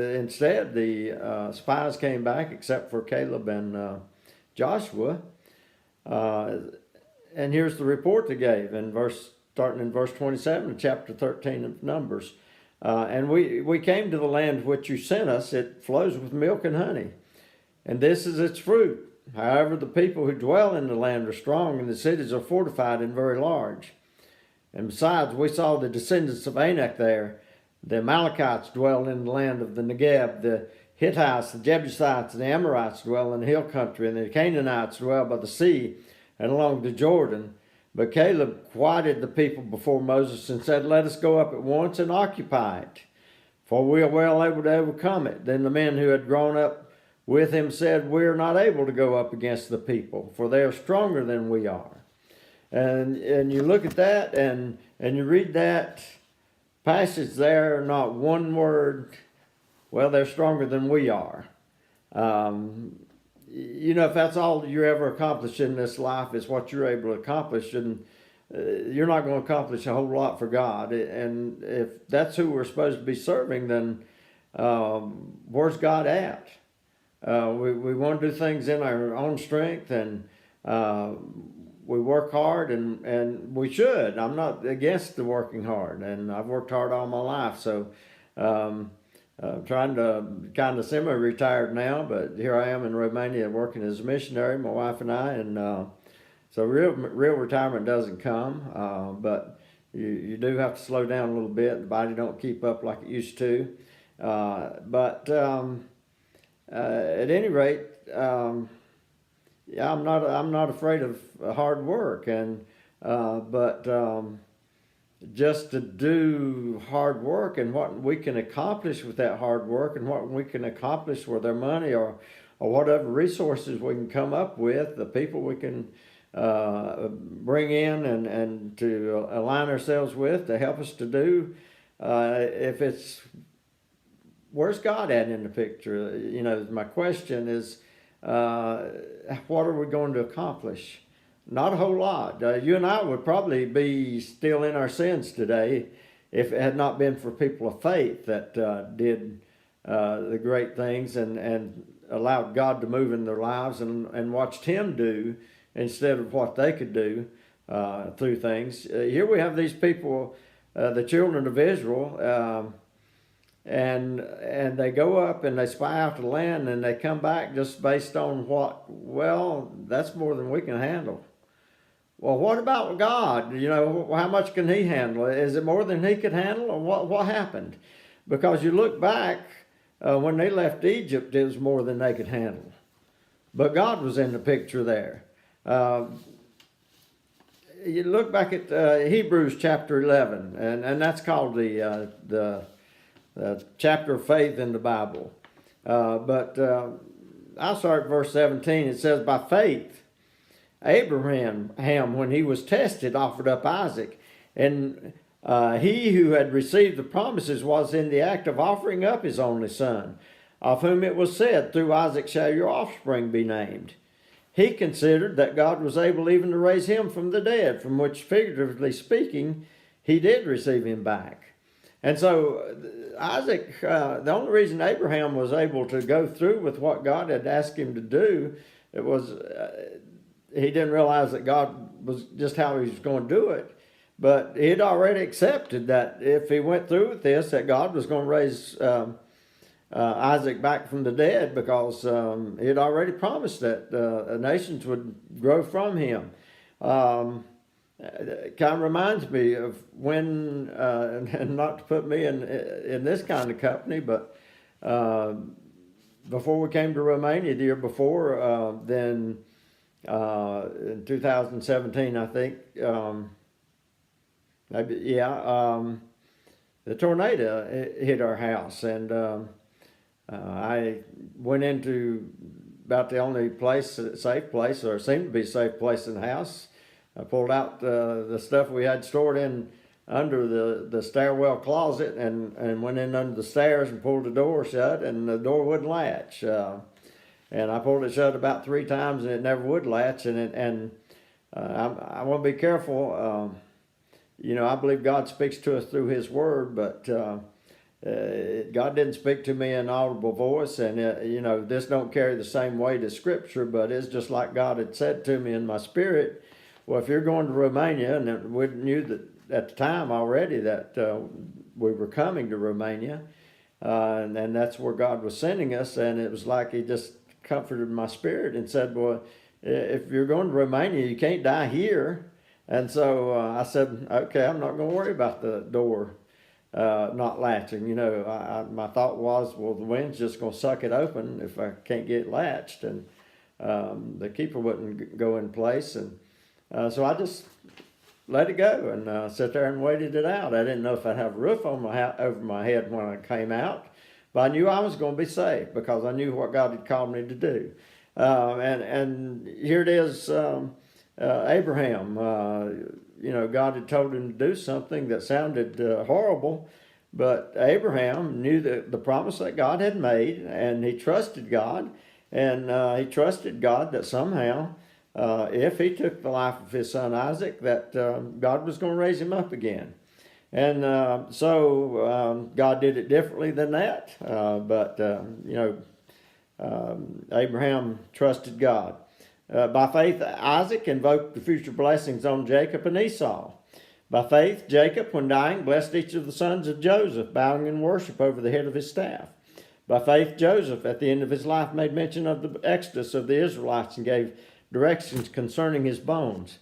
Instead, the spies came back, except for Caleb and Joshua. And here's the report they gave starting in verse 27 of chapter 13 of Numbers. And we came to the land which you sent us. It flows with milk and honey, and this is its fruit. However, the people who dwell in the land are strong, and the cities are fortified and very large. And besides, we saw the descendants of Anak there. The Amalekites dwell in the land of the Negeb. The Hittites, the Jebusites, and the Amorites dwell in the hill country, and the Canaanites dwell by the sea and along the Jordan. But Caleb quieted the people before Moses and said, "Let us go up at once and occupy it, for we are well able to overcome it." Then the men who had grown up with him said, "We are not able to go up against the people, for they are stronger than we are." And you look at that and you read that passage there, not one word, well, they're stronger than we are. If that's all you're ever accomplished in this life is what you're able to accomplish, and you're not going to accomplish a whole lot for God. And if that's who we're supposed to be serving, then where's God at? We want to do things in our own strength, and we work hard, and we should. I'm not against the working hard, and I've worked hard all my life, so trying to kind of semi-retired now, but here I am in Romania working as a missionary, my wife and I, and so real retirement doesn't come, but you do have to slow down a little bit. The body don't keep up like it used to, but at any rate, I'm not afraid of hard work, and but just to do hard work and what we can accomplish with that hard work, and what we can accomplish with our money or whatever resources we can come up with, the people we can bring in and to align ourselves with to help us to do. If it's, where's God at in the picture? My question is, what are we going to accomplish? Not a whole lot. You and I would probably be still in our sins today if it had not been for people of faith that did the great things and allowed God to move in their lives and watched Him do instead of what they could do through things. Here we have these people, the children of Israel, and they go up and they spy out the land, and they come back just based on what? Well, that's more than we can handle. Well, what about God? How much can He handle? Is it more than He could handle, or what happened? Because you look back, when they left Egypt, it was more than they could handle. But God was in the picture there. You look back at Hebrews chapter 11, and that's called the chapter of faith in the Bible. But I'll start at verse 17. It says, "By faith, Abraham, when he was tested, offered up Isaac. And he who had received the promises was in the act of offering up his only son, of whom it was said, 'Through Isaac shall your offspring be named.' He considered that God was able even to raise him from the dead, from which, figuratively speaking, he did receive him back." And so Isaac, the only reason Abraham was able to go through with what God had asked him to do, it was he didn't realize that God was just how He was going to do it. But he had already accepted that if he went through with this, that God was going to raise Isaac back from the dead, because he had already promised that nations would grow from him. It kind of reminds me of when, and not to put me in this kind of company, but before we came to Romania the year before, then in 2017, I think, the tornado hit our house, and I went into about the only safe place, or seemed to be a safe place in the house. I pulled out the stuff we had stored in under the stairwell closet, and went in under the stairs and pulled the door shut, and the door wouldn't latch. And I pulled it shut about 3 times, and it never would latch. I want to be careful. I believe God speaks to us through His Word, but God didn't speak to me in an audible voice, and this don't carry the same weight as Scripture, but it's just like God had said to me in my spirit. Well, if you're going to Romania, and we knew that at the time already that we were coming to Romania, and that's where God was sending us, and it was like He just comforted my spirit and said, well, if you're going to Romania, you can't die here. And so I said, okay, I'm not going to worry about the door not latching. My thought was, well, the wind's just going to suck it open if I can't get it latched, and the keeper wouldn't go in place. And so I just let it go and sat there and waited it out. I didn't know if I'd have a roof on over my head when I came out, but I knew I was going to be safe because I knew what God had called me to do. And here it is, Abraham. God had told him to do something that sounded horrible, but Abraham knew the promise that God had made, and he trusted God, and he trusted God that somehow, if he took the life of his son Isaac, that God was going to raise him up again. And so God did it differently than that, but Abraham trusted God. By faith, Isaac invoked the future blessings on Jacob and Esau. By faith, Jacob, when dying, blessed each of the sons of Joseph, bowing in worship over the head of his staff. By faith, Joseph, at the end of his life, made mention of the exodus of the Israelites and gave directions concerning his bones.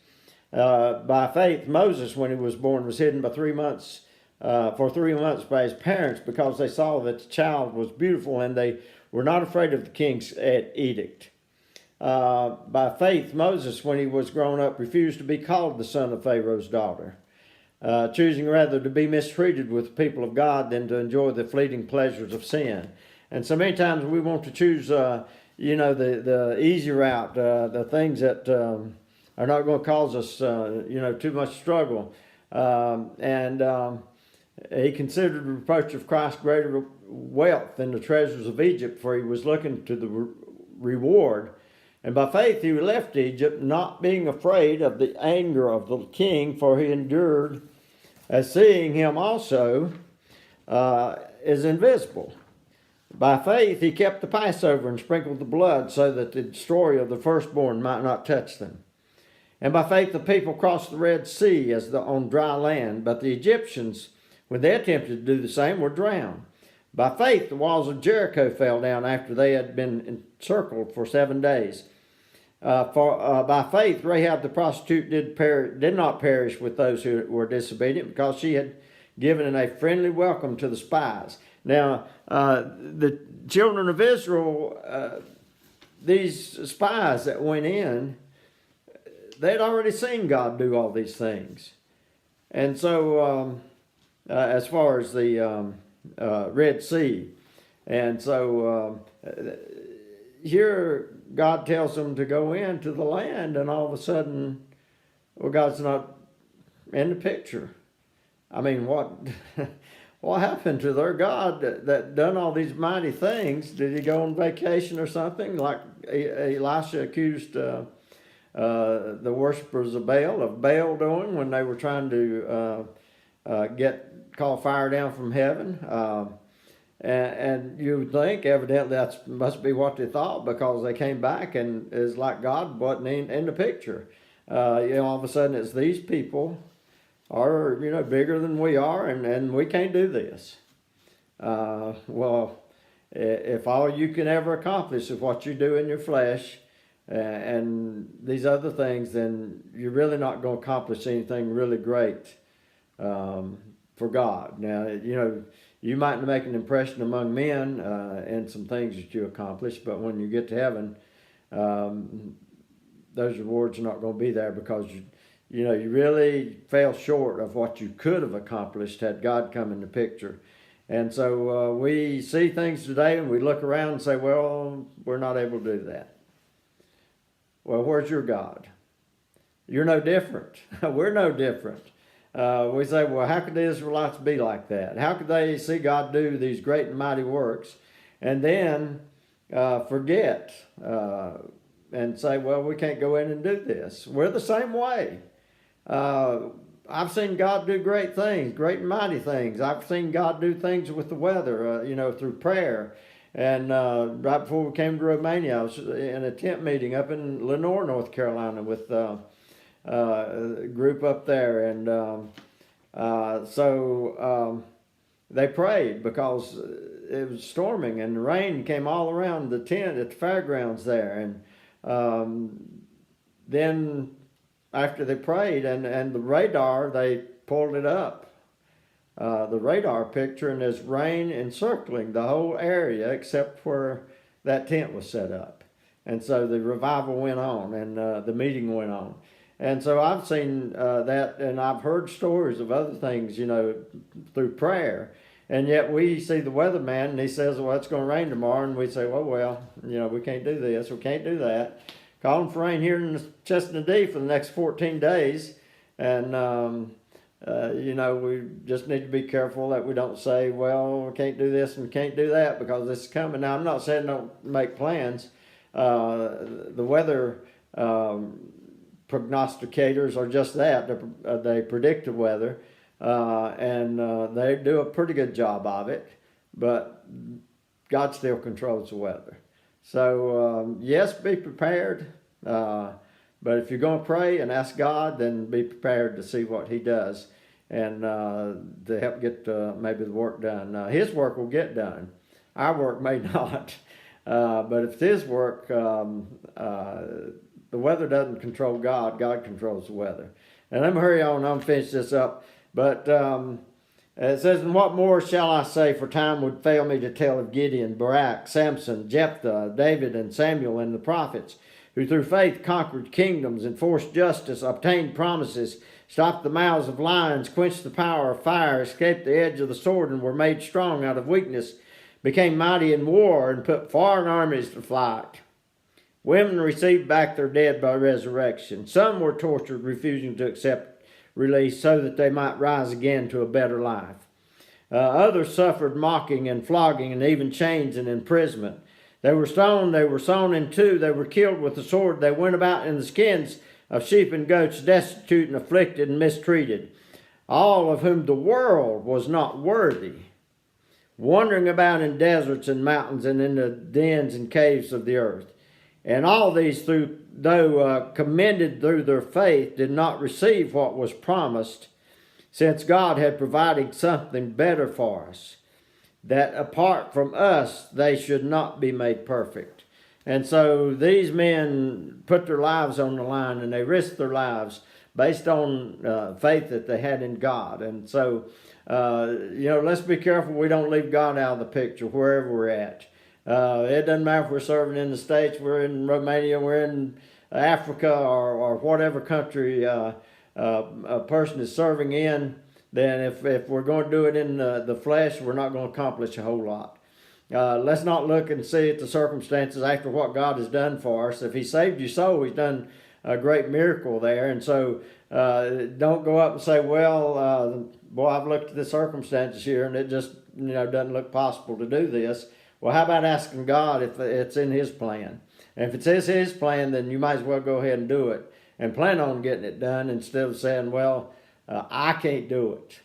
By faith, Moses, when he was born, was hidden for 3 months by his parents because they saw that the child was beautiful and they were not afraid of the king's edict. By faith, Moses, when he was grown up, refused to be called the son of Pharaoh's daughter, choosing rather to be mistreated with the people of God than to enjoy the fleeting pleasures of sin. And so many times we want to choose, the easy route, the things that are not going to cause us, too much struggle. He considered the reproach of Christ greater wealth than the treasures of Egypt, for he was looking to the reward. And by faith he left Egypt, not being afraid of the anger of the king, for he endured, as seeing him also is invisible. By faith he kept the Passover and sprinkled the blood, so that the destroyer of the firstborn might not touch them. And by faith the people crossed the Red Sea as on dry land, but the Egyptians, when they attempted to do the same, were drowned. By faith the walls of Jericho fell down after they had been encircled for 7 days. By faith Rahab the prostitute did not perish with those who were disobedient, because she had given a friendly welcome to the spies. Now, the children of Israel, these spies that went in, they'd already seen God do all these things. And so, as far as the Red Sea, and so here God tells them to go into the land, and all of a sudden, well, God's not in the picture. I mean, what happened to their God that done all these mighty things? Did he go on vacation or something, like Elisha accused the worshipers of Baal doing when they were trying to call fire down from heaven? And you would think, evidently, that must be what they thought, because they came back and it's like God wasn't in the picture. All of a sudden it's these people are, bigger than we are, and we can't do this. Well, if all you can ever accomplish is what you do in your flesh and these other things, then you're really not going to accomplish anything really great for God. Now, you might make an impression among men in some things that you accomplish, but when you get to heaven, those rewards are not going to be there, because you really fell short of what you could have accomplished had God come in the picture. And so we see things today and we look around and say, well, we're not able to do that. Well, where's your God? You're no different. We're no different. We say, well, how could the Israelites be like that? How could they see God do these great and mighty works and then forget and say, well, we can't go in and do this? We're the same way. I've seen God do great things, great and mighty things. I've seen God do things with the weather, through prayer. And right before we came to Romania, I was in a tent meeting up in Lenoir, North Carolina, with a group up there. And so they prayed because it was storming and the rain came all around the tent at the fairgrounds there. And then after they prayed and the radar, they pulled it up, the radar picture, and there's rain encircling the whole area except where that tent was set up. And so the revival went on, and the meeting went on. And so I've seen that, and I've heard stories of other things, through prayer. And yet we see the weatherman, and he says, well, it's going to rain tomorrow. And we say, well, we can't do this, we can't do that. Calling for rain here in Chesapeake for the next 14 days. And, we just need to be careful that we don't say, well, we can't do this and can't do that because this is coming. Now, I'm not saying don't make plans. The weather prognosticators are just that. They predict the weather, and they do a pretty good job of it. But God still controls the weather. So, yes, be prepared. But if you're going to pray and ask God, then be prepared to see what he does and to help get maybe the work done. His work will get done. Our work may not. But if it's his work, the weather doesn't control God. God controls the weather. And let me hurry on. I'm finish this up. But it says, and what more shall I say, for time would fail me to tell of Gideon, Barak, Samson, Jephthah, David, and Samuel, and the prophets, who through faith conquered kingdoms, enforced justice, obtained promises, stopped the mouths of lions, quenched the power of fire, escaped the edge of the sword, and were made strong out of weakness, became mighty in war, and put foreign armies to flight. Women received back their dead by resurrection. Some were tortured, refusing to accept release so that they might rise again to a better life. Others suffered mocking and flogging and even chains and imprisonment. They were stoned, they were sawn in two, they were killed with the sword. They went about in the skins of sheep and goats, destitute and afflicted and mistreated, all of whom the world was not worthy, wandering about in deserts and mountains and in the dens and caves of the earth. And all these, though commended through their faith, did not receive what was promised, since God had provided something better for us, that apart from us they should not be made perfect. And so these men put their lives on the line, and they risked their lives based on faith that they had in God. And so, let's be careful we don't leave God out of the picture wherever we're at. It doesn't matter if we're serving in the States, we're in Romania, we're in Africa, or whatever country a person is serving in. Then if we're going to do it in the flesh, we're not going to accomplish a whole lot. Let's not look and see at the circumstances after what God has done for us. If he saved your soul, he's done a great miracle there. And so don't go up and say, well, boy, I've looked at the circumstances here and it just doesn't look possible to do this. Well, how about asking God if it's in his plan? And if it's his plan, then you might as well go ahead and do it and plan on getting it done instead of saying, well, I can't do it.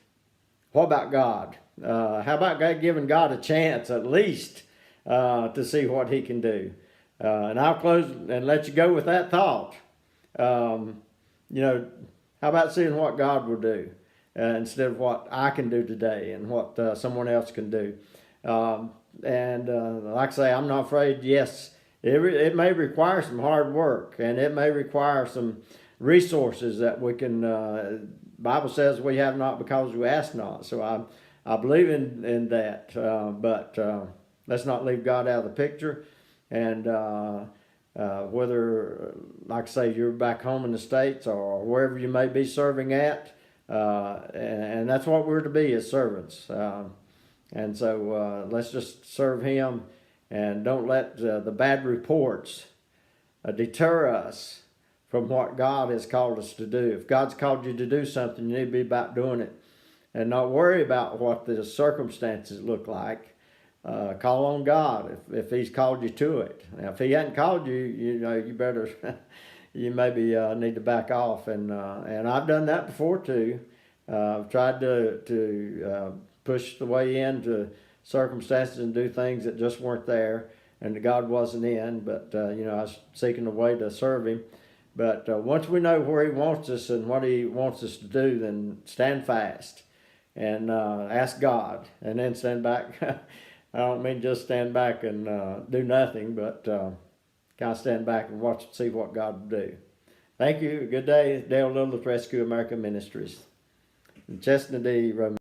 What about God? How about giving God a chance at least to see what he can do? And I'll close and let you go with that thought. How about seeing what God will do instead of what I can do today and what someone else can do? Like I say, I'm not afraid. Yes, it may require some hard work, and it may require some resources that we can. Bible says we have not because we ask not. So I believe in that. But let's not leave God out of the picture. And whether, like I say, you're back home in the States or wherever you may be serving at, and that's what we're to be as servants. And so let's just serve him and don't let the bad reports deter us from what God has called us to do. If God's called you to do something, you need to be about doing it and not worry about what the circumstances look like. Call on God if he's called you to it. Now, if he hadn't called you, you better, you maybe need to back off. And I've done that before too. I've tried to push the way into circumstances and do things that just weren't there, and God wasn't in. But I was seeking a way to serve Him. But once we know where He wants us and what He wants us to do, then stand fast and ask God, and then stand back. I don't mean just stand back and do nothing, but kind of stand back and watch and see what God will do. Thank you. Good day. Dale Little with Rescue America Ministries. In Chestnut,